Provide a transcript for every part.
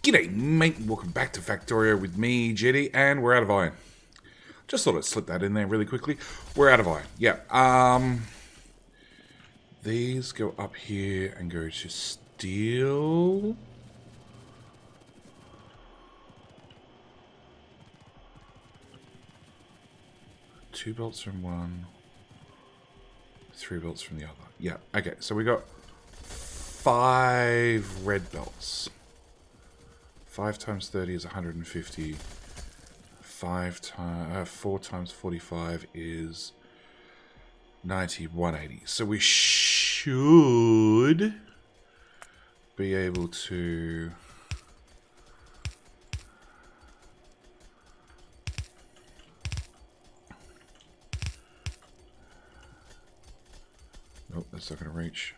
G'day mate, welcome back to Factorio with me, Jetty, and we're out of iron. Just thought I'd slip that in there really quickly. We're out of iron, yeah. These go up here and go to steel. Two belts from one, 3 belts from the other. Yeah, okay, so we got 5 red belts. 5 times 30 is 150. 4 times 45 is 90, 180. So we should be able to nope, that's not going to reach.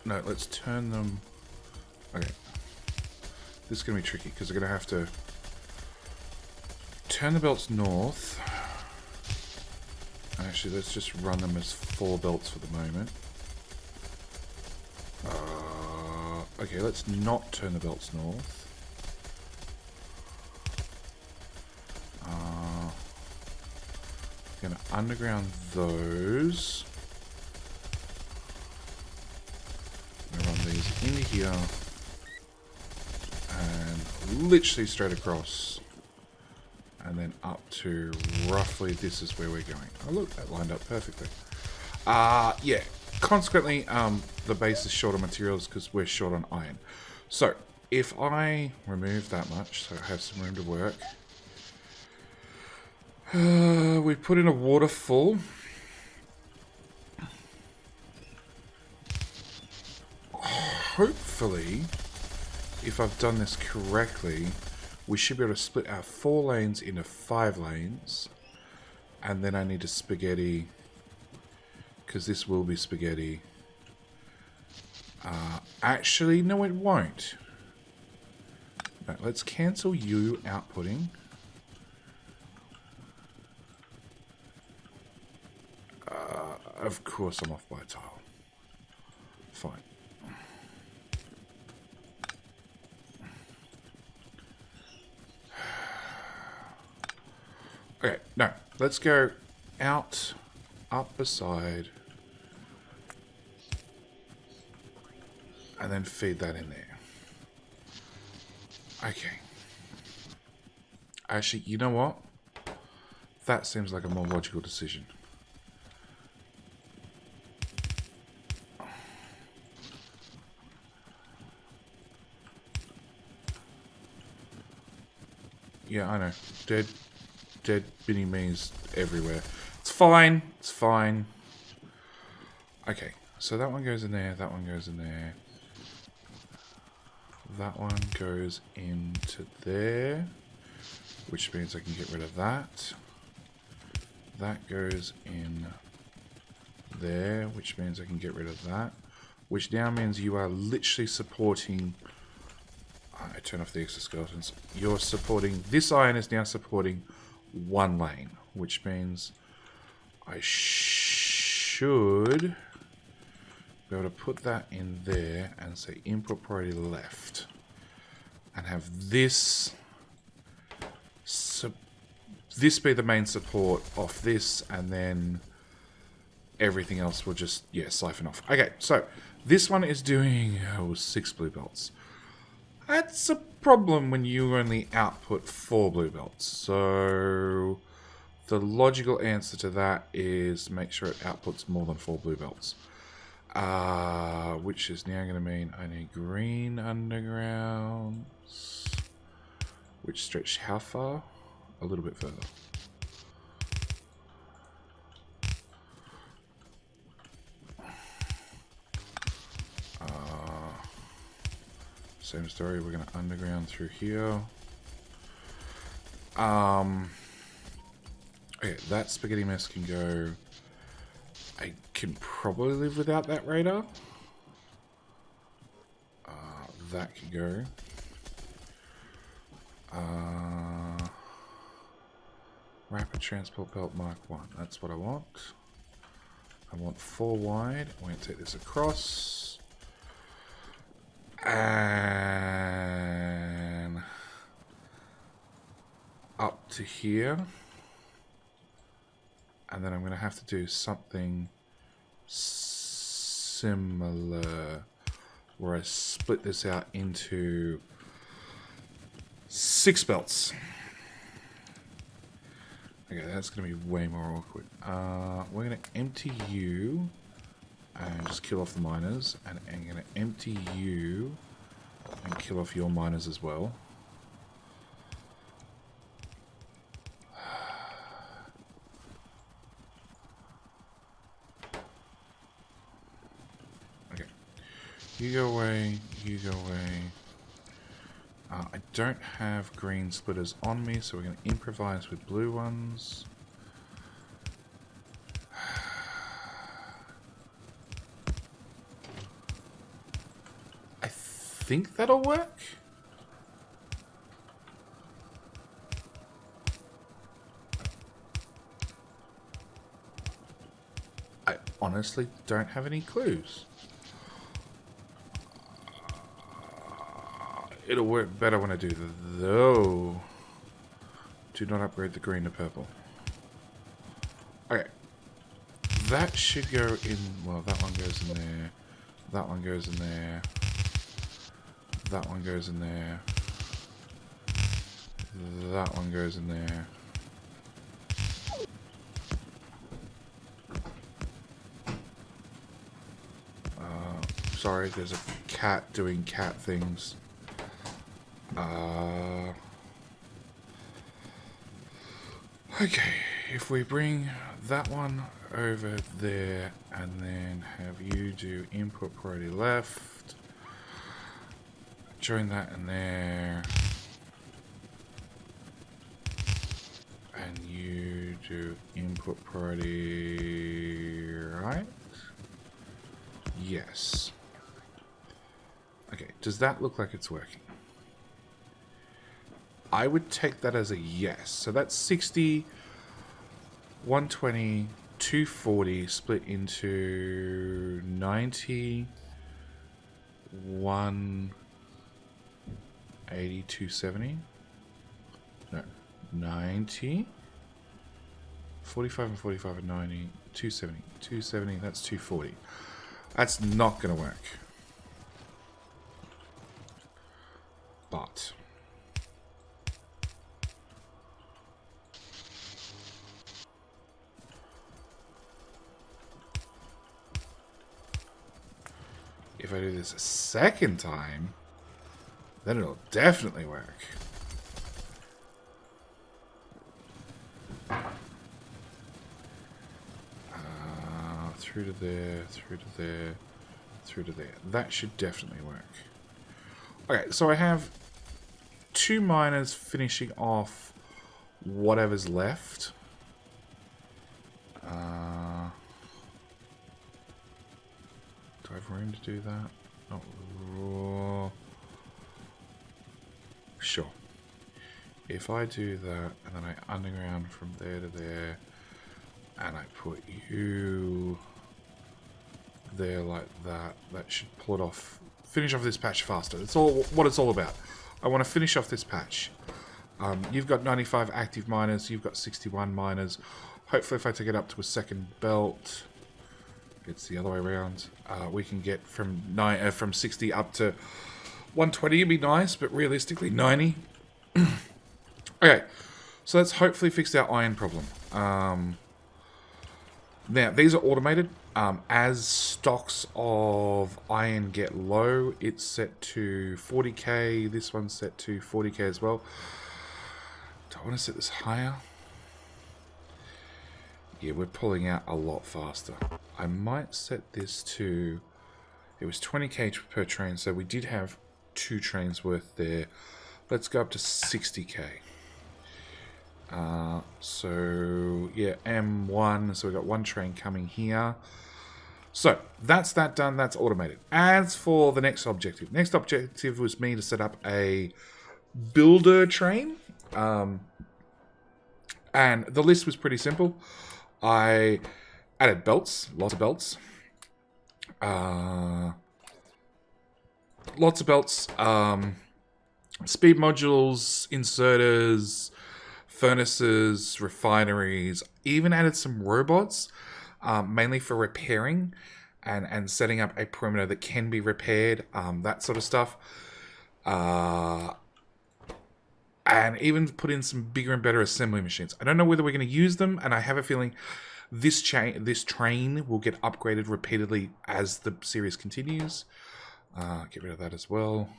No, let's turn them. Okay. This is going to be tricky because we're going to have to turn the belts north. Actually, let's just run them as 4 belts for the moment. Okay, let's not turn the belts north. Going to underground those. Into here and literally straight across and then up to roughly this is where we're going. Oh look, that lined up perfectly. Yeah, consequently the base is short on materials because we're short on iron. So if I remove that much so I have some room to work, we put in a waterfall. Hopefully, if I've done this correctly, we should be able to split our 4 lanes into 5 lanes. And then I need a spaghetti, because this will be spaghetti. Actually, no it won't. Right, let's cancel you outputting. Of course I'm off by a tile. Fine. Okay, no, let's go out, up beside, and then feed that in there. Okay. Actually, you know what? That seems like a more logical decision. Yeah, I know. Dead mini me's everywhere. It's fine. It's fine. Okay, so that one goes in there. That one goes in there. That one goes into there, which means I can get rid of that. That goes in there, which means I can get rid of that. Which now means you are literally supporting... I turn off the exoskeletons. You're supporting... This iron is now supporting 1 lane, which means I should be able to put that in there and say input priority left and have this this be the main support off this, and then everything else will just siphon off. Okay, so this one is doing 6 blue belts. That's a problem when you only output 4 blue belts. So the logical answer to that is make sure it outputs more than 4 blue belts. Which is now going to mean I need green undergrounds. Which stretch how far? A little bit further. Same story, we're going to underground through here. Okay, that spaghetti mess can go. I can probably live without that radar. That can go. Rapid Transport Belt Mark 1. That's what I want. I want 4 wide. I'm going to take this across. And up to here. And then I'm going to have to do something similar where I split this out into 6 belts. Okay, that's going to be way more awkward. We're going to empty you and just kill off the miners. And I'm going to empty you and kill off your miners as well. Okay. You go away, you go away. I don't have green splitters on me, so we're going to improvise with blue ones. I think that'll work. I honestly don't have any clues. It'll work better when I do though. Do not upgrade the green to purple. Okay. That should go in. Well, that one goes in there. That one goes in there. That one goes in there. That one goes in there. Sorry, there's a cat doing cat things. Okay, if we bring that one over there and then have you do input priority left, join that in there, and you do input priority right? Yes. Okay, does that look like it's working? I would take that as a yes. So that's 60, 120, 240 split into 90, 180, 270. No, 90, 45 and 45 and 90, 270. 270, that's 240. That's not going to work. But if I do this a second time, then it'll definitely work. Through to there, through to there, through to there. That should definitely work. Okay, so I have 2 miners finishing off whatever's left. Do I have room to do that? Oh, sure. If I do that, and then I underground from there to there, and I put you there like that, that should pull it off. Finish off this patch faster. That's all what it's all about. I want to finish off this patch. You've got 95 active miners. You've got 61 miners. Hopefully, if I take it up to a second belt, it's the other way around. We can get from 60 up to 120. It'd be nice, but realistically, 90. Okay, so let's hopefully fix our iron problem. Now, these are automated. As stocks of iron get low, it's set to 40k. This one's set to 40k as well. Do I want to set this higher? Yeah, we're pulling out a lot faster. I might set this to... It was 20k per train, so we did have 2 trains worth there. Let's go up to 60k. So, yeah, M1. So we've got 1 train coming here. So, that's that done. That's automated. As for the next objective. Next objective was me to set up a builder train. And the list was pretty simple. I added belts, lots of belts. Lots of belts. Speed modules, inserters, furnaces, refineries. Even added some robots, mainly for repairing and setting up a perimeter that can be repaired, that sort of stuff. And even put in some bigger and better assembly machines. I don't know whether we're going to use them, and I have a feeling this train will get upgraded repeatedly as the series continues. Get rid of that as well.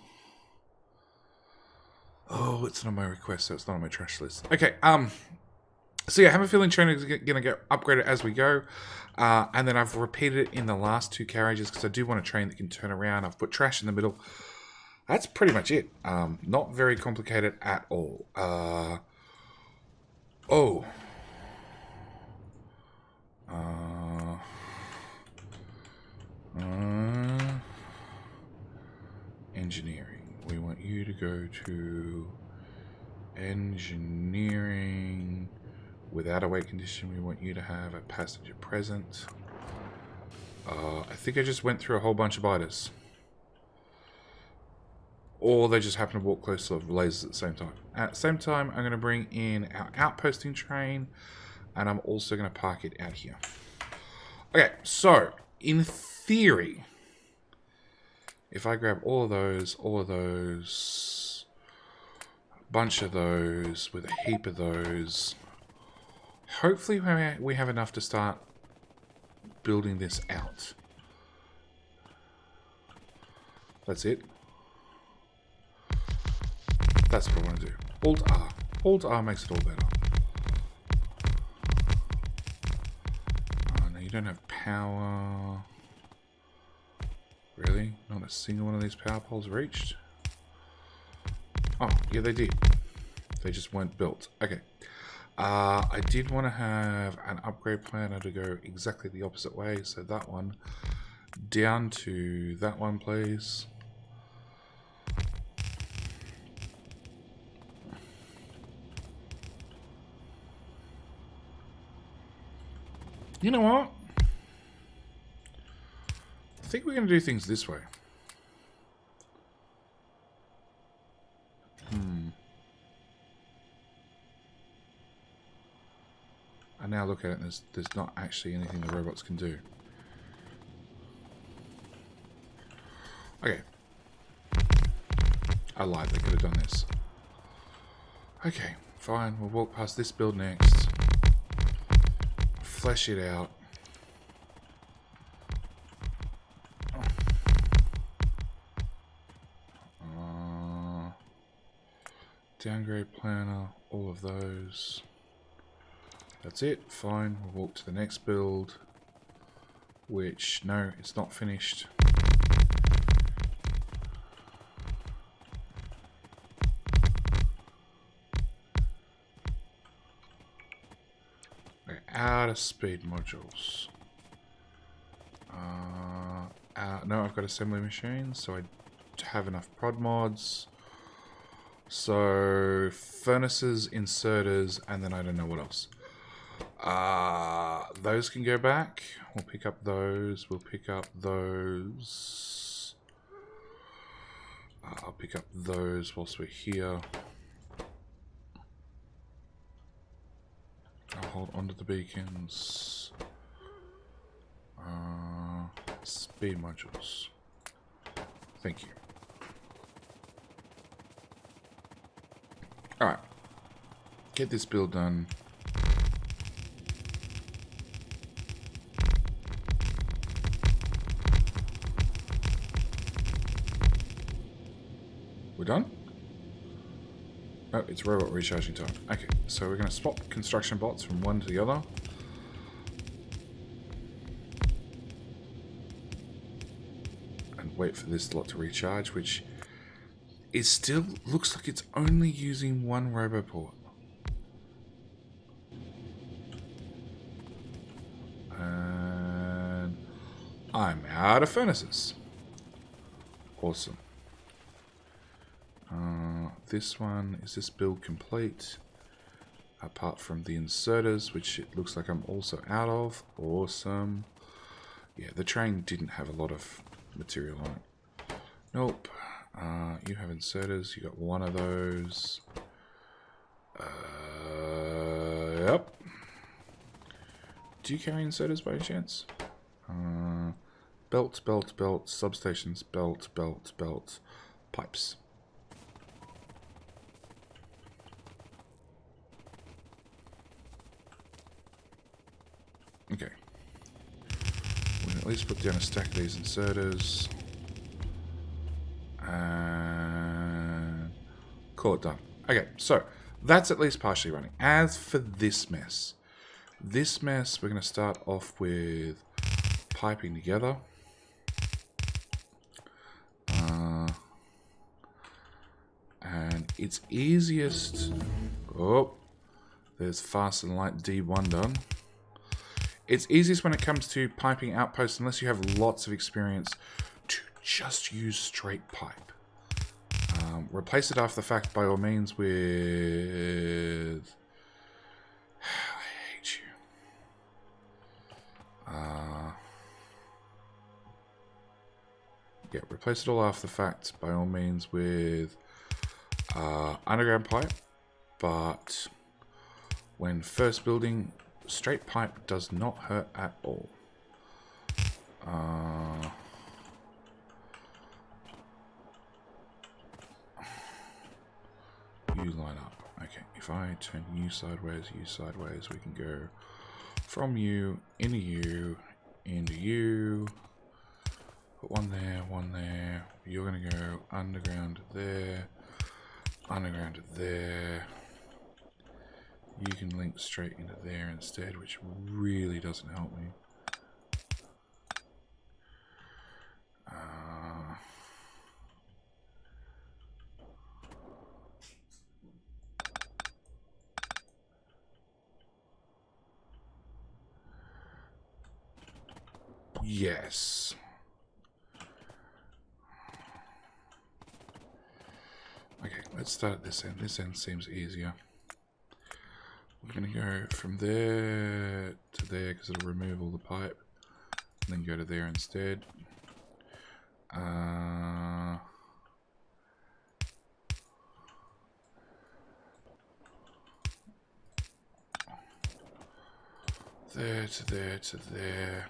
Oh, it's not on my request, so it's not on my trash list. Okay, so yeah, I have a feeling train is going to get upgraded as we go. And then I've repeated it in the last 2 carriages because I do want a train that can turn around. I've put trash in the middle. That's pretty much it. Not very complicated at all. Engineering. We want you to go to engineering. Without a weight condition, we want you to have a passenger present. I think I just went through a whole bunch of biters. Or they just happen to walk close to the lasers at the same time. At the same time, I'm going to bring in our outposting train. And I'm also going to park it out here. Okay, so, in theory, if I grab all of those, a bunch of those, with a heap of those, hopefully we have enough to start building this out. That's it. That's what I want to do. Alt-R. Alt-R makes it all better. Oh, no, you don't have power. Really? Not a single one of these power poles reached? Oh, yeah, they did. They just weren't built. Okay. I did want to have an upgrade planner to go exactly the opposite way. So that one down to that one, please. You know what? I think we're going to do things this way. I now look at it and there's not actually anything the robots can do. Okay. I lied, they could have done this. Okay, fine, we'll walk past this build next. Flesh it out. Downgrade planner, all of those. That's it, fine. We'll walk to the next build, which, no, it's not finished. Okay, out of speed modules. No, I've got assembly machines, so I have enough prod mods. So, furnaces, inserters, and then I don't know what else. Those can go back. We'll pick up those. We'll pick up those. I'll pick up those whilst we're here. I'll hold onto the beacons. Speed modules. Thank you. Alright. Get this build done. We're done? Oh, it's robot recharging time. Okay, so we're going to swap construction bots from one to the other. And wait for this lot to recharge, which is still looks like it's only using one roboport. And I'm out of furnaces. Awesome. This one, is this build complete? apart from the inserters, which it looks like I'm also out of. Awesome. Yeah, the train didn't have a lot of material on it. Nope. You have inserters. You got one of those. Yep. Do you carry inserters by any chance? Belt, belt, belt, substations, belt, belt, belt, pipes. Okay. We can at least put down a stack of these inserters. And call it done. Okay, so that's at least partially running. As for this mess, we're going to start off with piping together. And it's easiest... Oh, there's fast and light D1 done. It's easiest when it comes to piping outposts, unless you have lots of experience, to just use straight pipe. Replace it after the fact by all means with... I hate you. Yeah, replace it all after the fact by all means with underground pipe, but when first building, straight pipe does not hurt at all. You line up. Okay, if I turn you sideways, we can go from you, into you, into you. Put one there. You're going to go underground there, underground to there. You can link straight into there instead, which really doesn't help me. Yes. Okay, let's start at this end. This end seems easier. We're going to go from there to there because it'll remove all the pipe. And then go to there instead. There to there to there.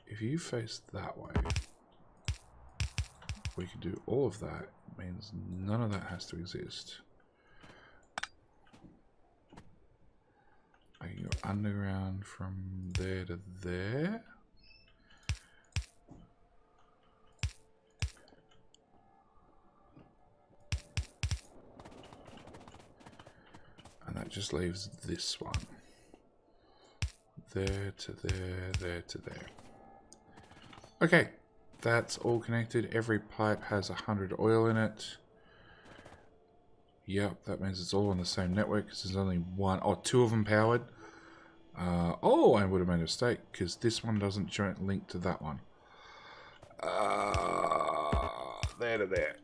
If you face that way, we can do all of that. It means none of that has to exist. I can go underground from there to there. And that just leaves this one. There to there, there to there. Okay, that's all connected. Every pipe has 100 oil in it. Yep, that means it's all on the same network because there's only one or two of them powered. Oh, I would have made a mistake because this one doesn't joint link to that one. There to there.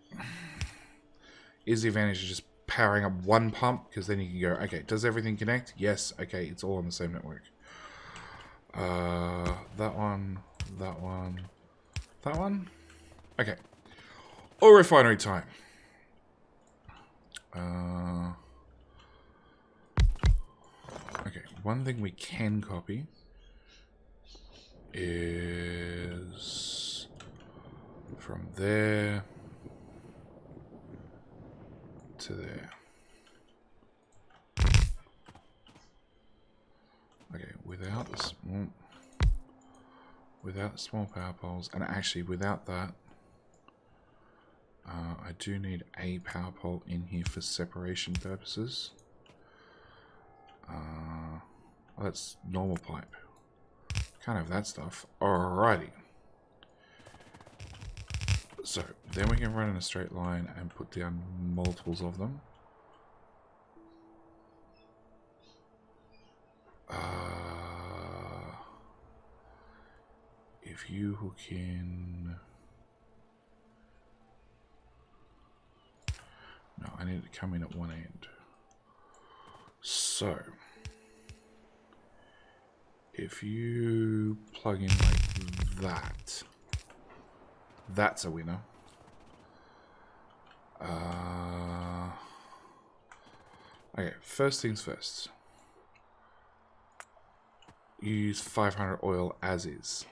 Is the advantage of just powering up one pump because then you can go, okay, does everything connect? Yes, okay, it's all on the same network. That one, that one, that one. Okay. Oil refinery time. Okay, one thing we can copy is from there to there. Okay, without the small power poles, and actually without that, I do need a power pole in here for separation purposes. Well, that's normal pipe. Can't have that stuff. Alrighty. So, then we can run in a straight line and put down multiples of them. If you hook in I need it to come in at one end. So, if you plug in like that, that's a winner. Okay, first things first. Use 500 oil as is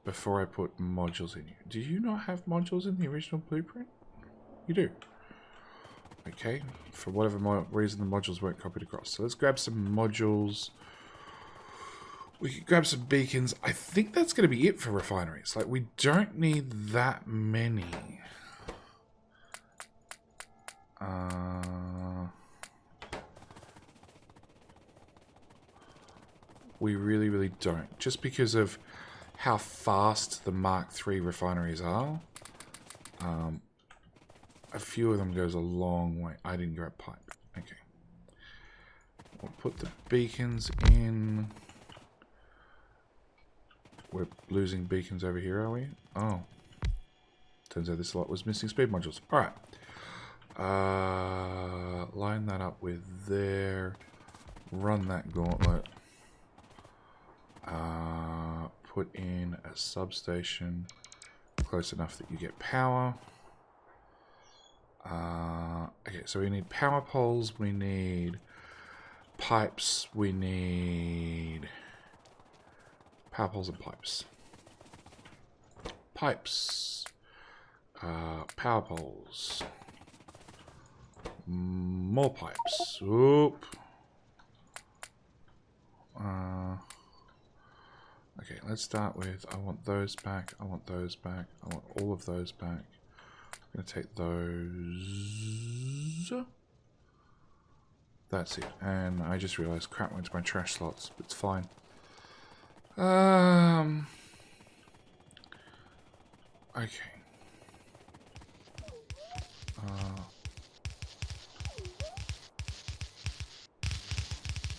before I put modules in you. Do you not have modules in the original blueprint? You do. Okay, for whatever reason the modules weren't copied across. So let's grab some modules. We could grab some beacons. I think that's going to be it for refineries. Like, we don't need that many. We really, really don't. Just because of how fast the Mark III refineries are. A few of them goes a long way. I didn't grab pipe. Okay. We'll put the beacons in. We're losing beacons over here, are we? Oh. Turns out this lot was missing speed modules. Alright. Line that up with there. Run that gauntlet. Put in a substation close enough that you get power. Okay, so we need power poles, we need pipes, we need power poles and pipes. Pipes. Power poles. More pipes. Oop. Okay, let's start with, I want those back, I want those back, I want all of those back. I'm going to take those. That's it. And I just realized crap went to my trash slots, but it's fine. Okay.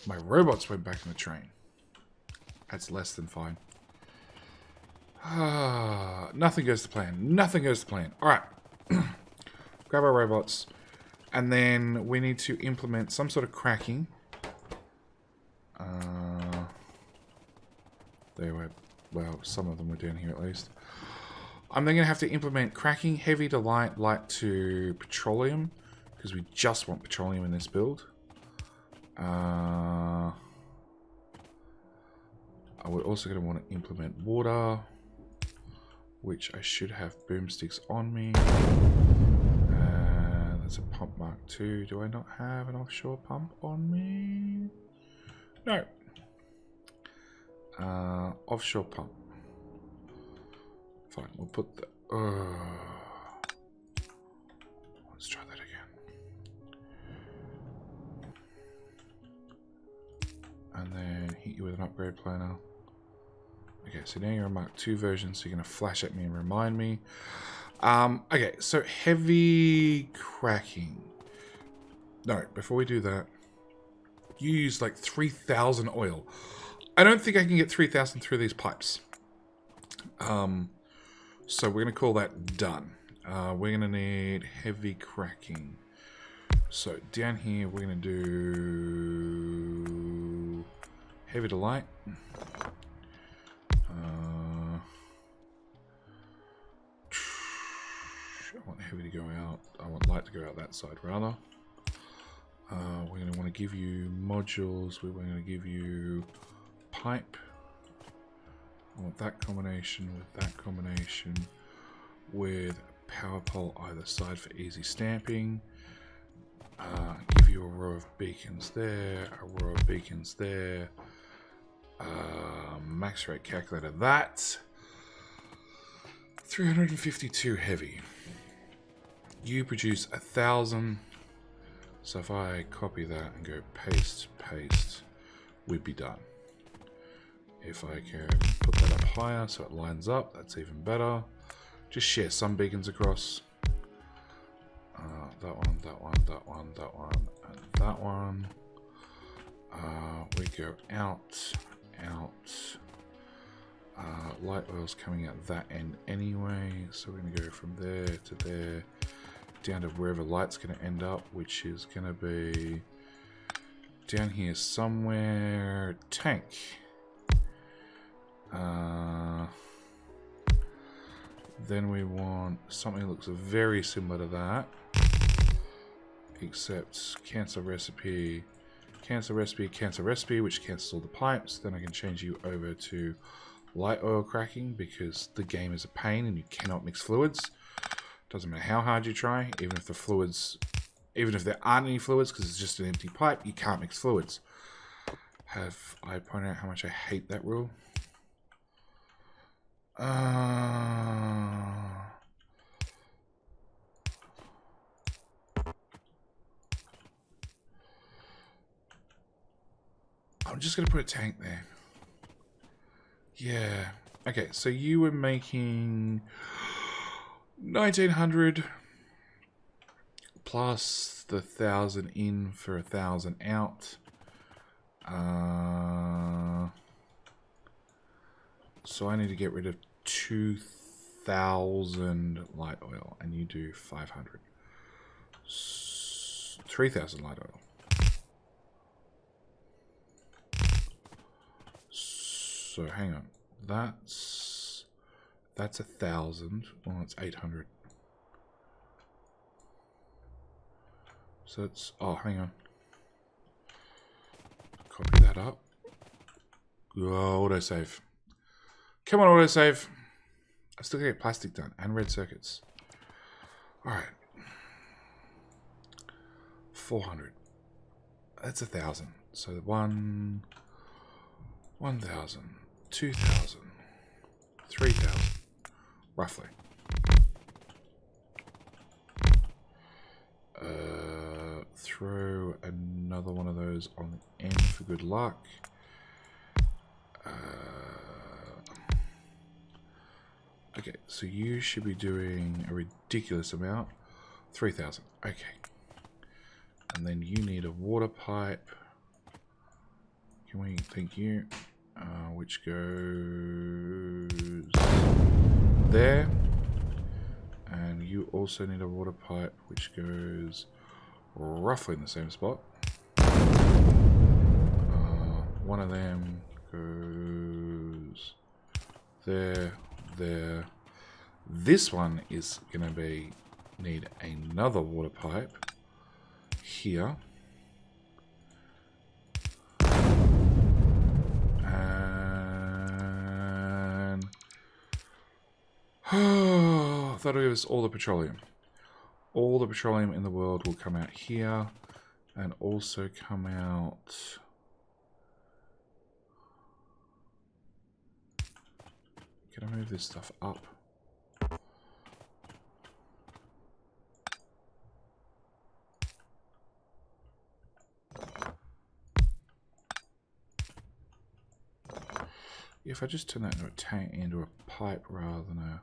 My robots went back in the train. That's less than fine. Nothing goes to plan. Nothing goes to plan. Alright. Grab our robots. And then we need to implement some sort of cracking. They were, well, some of them were down here at least. I'm then going to have to implement cracking, heavy to light, light to petroleum. Because we just want petroleum in this build. We're also going to want to implement water, which I should have boomsticks on me. That's a pump Mark II. Do I not have an offshore pump on me? No. Offshore pump. Fine, we'll put the... let's try that again. And then hit you with an upgrade planner. Okay, so now you're a Mark II version, so you're going to flash at me and remind me. Okay, so heavy cracking. No, before we do that, use like 3,000 oil. I don't think I can get 3,000 through these pipes. So we're going to call that done. We're going to need heavy cracking. So down here, we're going to do heavy to light. I want heavy to go out. I want light to go out that side, rather. We're going to want to give you modules. We're going to give you pipe. I want that combination with that combination with power pole either side for easy stamping. Give you a row of beacons there, a row of beacons there. Max rate calculator, that 352 heavy. You produce 1,000. So if I copy that and go paste, paste, we'd be done. If I can put that up higher so it lines up, that's even better. Just share some beacons across. That one, that one, that one, that one, and that one. We go out, out. Light oil's coming out that end anyway, so we're going to go from there to there, down to wherever light's going to end up, which is going to be down here somewhere. Tank. Then we want something that looks very similar to that, except cancel recipe, cancel recipe, cancel recipe, which cancels all the pipes. Then I can change you over to light oil cracking, because the game is a pain and you cannot mix fluids. Doesn't matter how hard you try, even if the fluids, even if there aren't any fluids, because it's just an empty pipe, you can't mix fluids. Have I pointed out how much I hate that rule? I'm just going to put a tank there. Yeah. Okay, so you were making 1900 plus the 1,000 in for 1,000 out. So I need to get rid of 2,000 light oil, and you do 500. 3,000 light oil. So hang on, that's 1,000. Well, it's 800. So it's, oh, hang on. Copy that up. Oh, autosave. Come on, autosave. I still gotta get plastic done and red circuits. All right. 400. That's 1,000. So 1,000, 2,000, 3,000, roughly. Throw another one of those on the end for good luck. Okay, so you should be doing a ridiculous amount. 3,000. Okay. And then you need a water pipe. Can we, thank you. Which goes there. And you also need a water pipe which goes roughly in the same spot. One of them goes there, there. This one is going to need another water pipe here. And that'll give us all the petroleum. All the petroleum in the world will come out here and also come out. Can I move this stuff up? If I just turn that into a tank, into a pipe rather than a...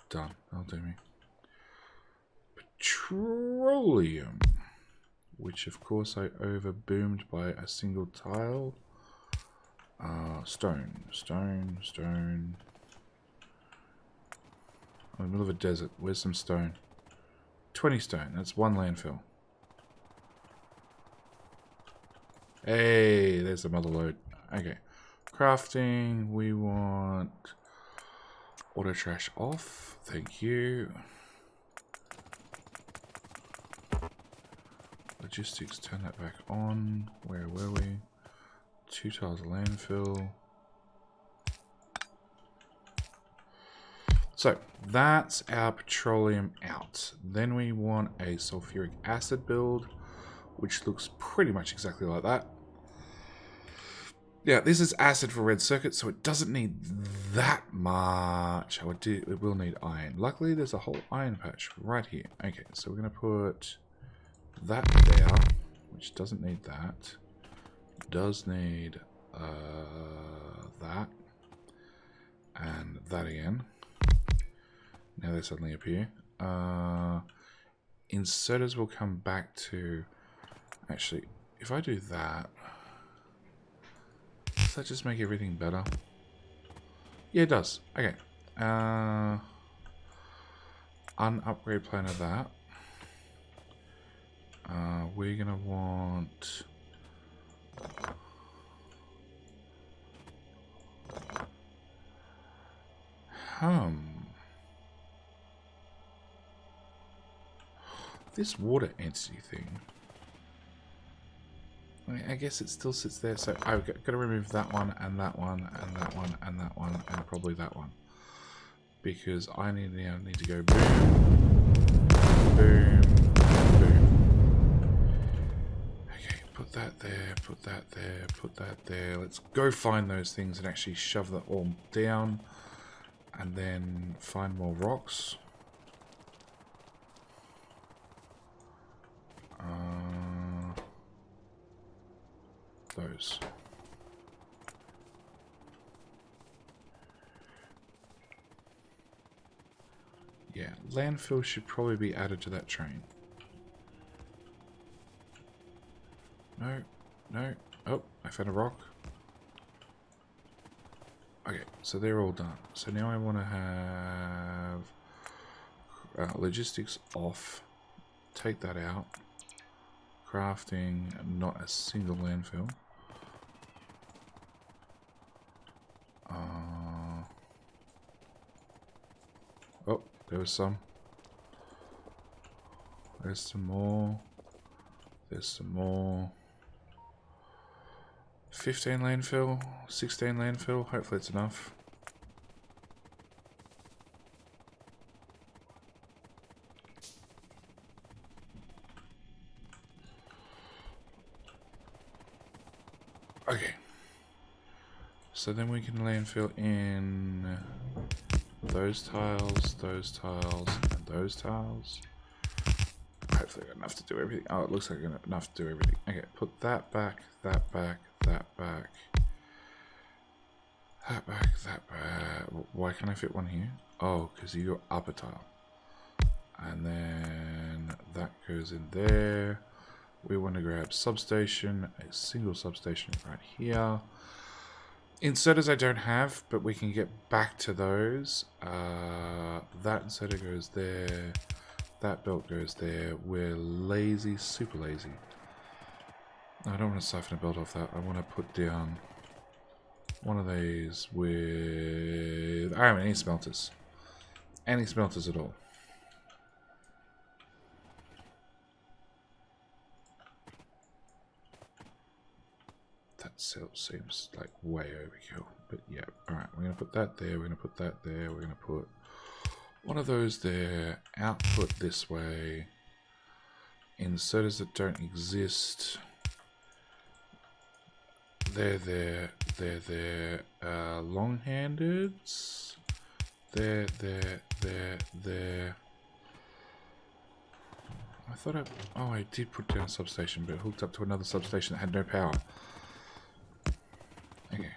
Done. That'll do me. Petroleum. Which of course I overboomed by a single tile. Stone. Stone. Stone. I'm in the middle of a desert. Where's some stone? 20 stone. That's one landfill. Hey, there's the mother load. Okay. Crafting. We want auto trash off. Thank you. Logistics. Turn that back on. Where were we? 2 tiles of landfill. So that's our petroleum out. Then we want a sulfuric acid build, which looks pretty much exactly like that. Yeah, this is acid for red circuits, so it doesn't need that much. It will need iron. Luckily, there's a whole iron patch right here. Okay, so we're going to put that there, which doesn't need that. Does need that. And that again. Now they suddenly appear. Inserters will come back to... Actually, if I do that... Does that just make everything better? Yeah, it does. Okay. I unupgrade plan of that. We're gonna want this water entity thing. I guess it still sits there, so I've got to remove that one, and that one, and that one, and that one, and probably that one. Because I now need to go boom, boom, boom. Okay, put that there, put that there, put that there. Let's go find those things and actually shove that all down. And then find more rocks. Those. Yeah, landfill should probably be added to that train. No, no. Oh, I found a rock. Okay, so they're all done. So now I want to have logistics off. Take that out. Crafting, not a single landfill. Oh, there was some. There's some more. There's some more. 15 landfill, 16 landfill. Hopefully it's enough. Okay. So then we can landfill in those tiles, and those tiles. Hopefully I got enough to do everything. Oh, it looks like I got enough to do everything. Okay, put that back, that back, that back. That back, that back. Why can't I fit one here? Oh, because you got upper tile. And then that goes in there. We want to grab substation, a single substation right here. Inserters I don't have, but we can get back to those. That inserter goes there. That belt goes there. We're lazy, super lazy. I don't want to siphon a belt off that. I want to put down one of these with... I don't have any smelters. Any smelters at all. That seems like way overkill. But yeah, alright. We're going to put that there. We're going to put that there. We're going to put one of those there. Output this way. Inserters that don't exist. They're there. They're there. Long-handeds. There. I thought I did put down a substation, but it hooked up to another substation that had no power. Okay.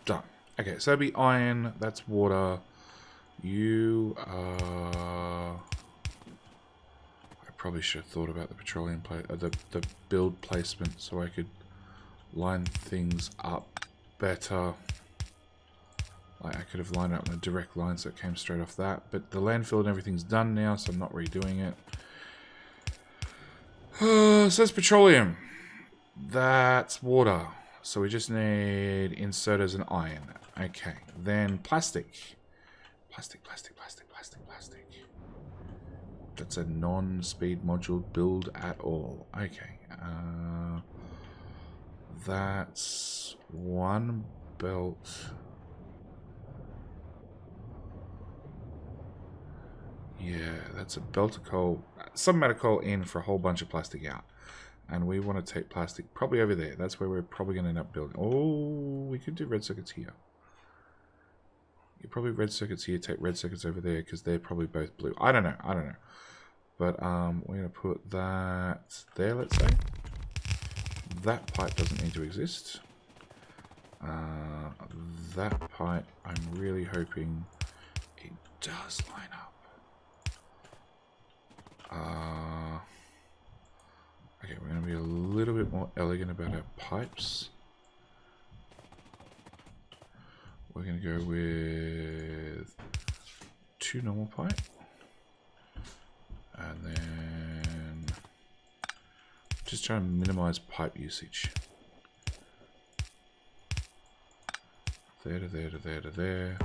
Done. Okay, so that'd be iron, that's water. You are... I probably should have thought about the petroleum the build placement so I could line things up better. Like I could have lined up in a direct line so it came straight off that. But the landfill and everything's done now, so I'm not redoing it. So that's petroleum. That's water. So we just need inserters and iron. Okay. Then plastic. Plastic. That's a non-speed module build at all. Okay. That's one belt. Yeah, that's a belt of coal. Some amount of coal in for a whole bunch of plastic out. And we want to take plastic probably over there. That's where we're probably going to end up building. Oh, we could do red circuits here. You probably red circuits here, take red circuits over there because they're probably both blue. I don't know. But we're going to put that there, let's say. That pipe doesn't need to exist. That pipe, I'm really hoping it does line up. Okay, we're going to be a little bit more elegant about our pipes. We're going to go with 2 normal pipe. And then just try and minimize pipe usage. There to there to there to there.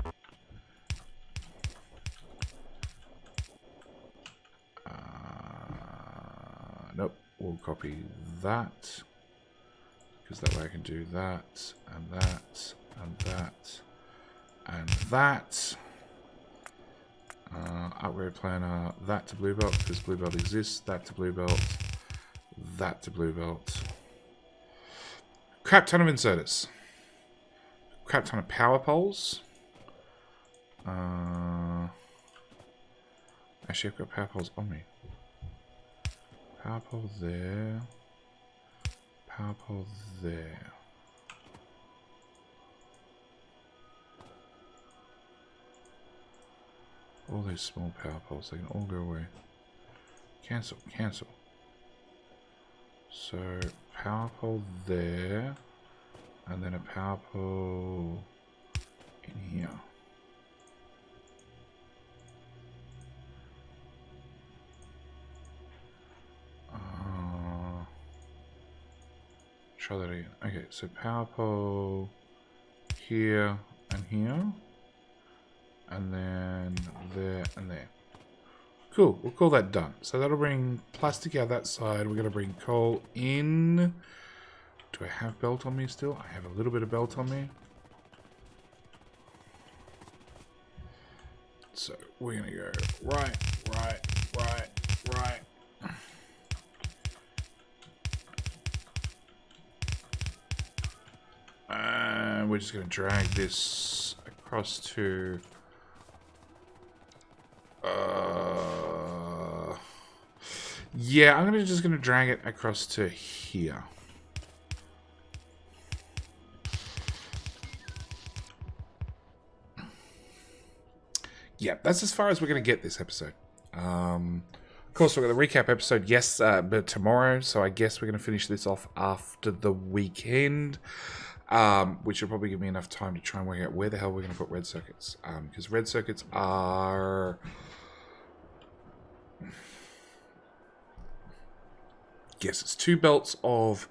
Nope, we'll copy that. Because that way I can do that, and that, and that, and that. Upgrade planner, that to blue belt, because blue belt exists, that to blue belt, that to blue belt. Crap ton of inserters. Crap ton of power poles. Actually, I've got power poles on me. Power pole there. Power pole there. All these small power poles, they can all go away. Cancel, cancel. So, power pole there. And then a power pole in here. Try that again. Okay, so power pole here and here. And then there and there. Cool, we'll call that done. So that'll bring plastic out that side. We're going to bring coal in. Do I have belt on me still? I have a little bit of belt on me. So we're going to go right, right, right, right. And we're just going to drag this across to... yeah, I'm just going to drag it across to here. Yeah, that's as far as we're going to get this episode. Of course, we've got the recap episode, yes, but tomorrow. So I guess we're going to finish this off after the weekend, which will probably give me enough time to try and work out where the hell we're going to put red circuits. Because red circuits are... yes, it's 2 belts of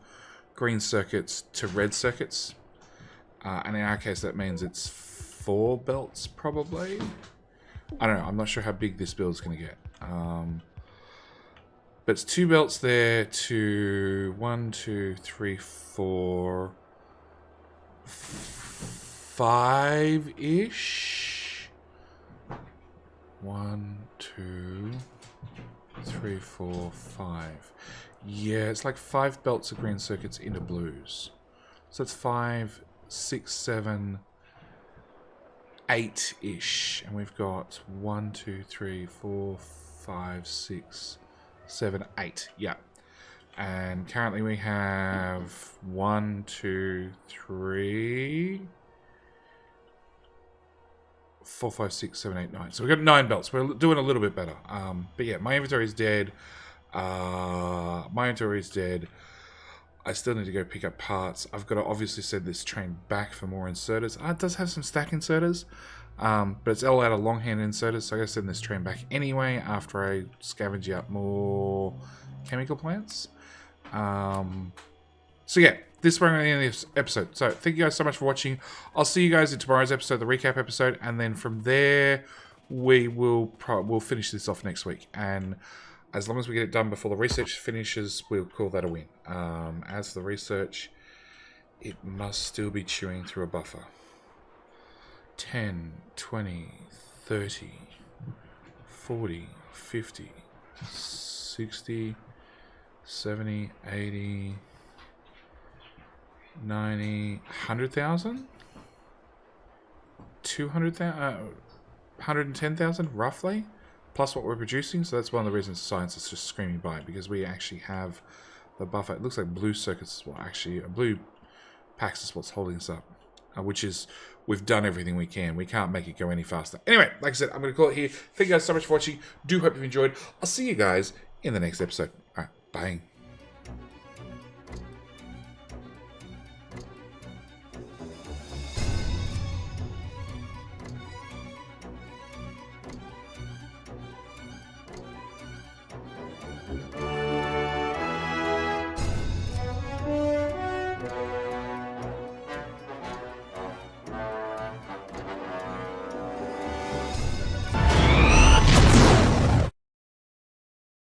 green circuits to red circuits. And in our case, that means it's 4 belts, probably. I don't know. I'm not sure how big this build is going to get. But it's 2 belts there to 1, 2, 3, 4, 5-ish. 1, 2, 3, 4, 5. Yeah, it's like 5 belts of green circuits into blues. So it's 5, 6, 7, 8-ish. And we've got 1, 2, 3, 4, 5, 6, 7, 8. Yeah. And currently we have 1, 2, 3, 4, 5, 6, 7, 8, 9. So we've got 9 belts. We're doing a little bit better. But yeah, my inventory is dead. My inventory is dead. I still need to go pick up parts. I've got to obviously send this train back for more inserters. It does have some stack inserters, but it's all out of longhand inserters, so I got to send this train back anyway after I scavenge out more chemical plants. So yeah, this is where I'm going to end this episode. So thank you guys so much for watching. I'll see you guys in tomorrow's episode, the recap episode, and then from there we'll finish this off next week. And as long as we get it done before the research finishes, we'll call that a win. As for the research, it must still be chewing through a buffer. 10, 20, 30, 40, 50, 60, 70, 80, 90, 100,000? 200,000? 110,000, roughly? Plus what we're producing, so that's one of the reasons science is just screaming by, because we actually have the buffer. It looks like blue circuits is what actually, blue packs is what's holding us up, which is, we've done everything we can. We can't make it go any faster. Anyway, like I said, I'm going to call it here. Thank you guys so much for watching. Do hope you've enjoyed. I'll see you guys in the next episode. All right, bye.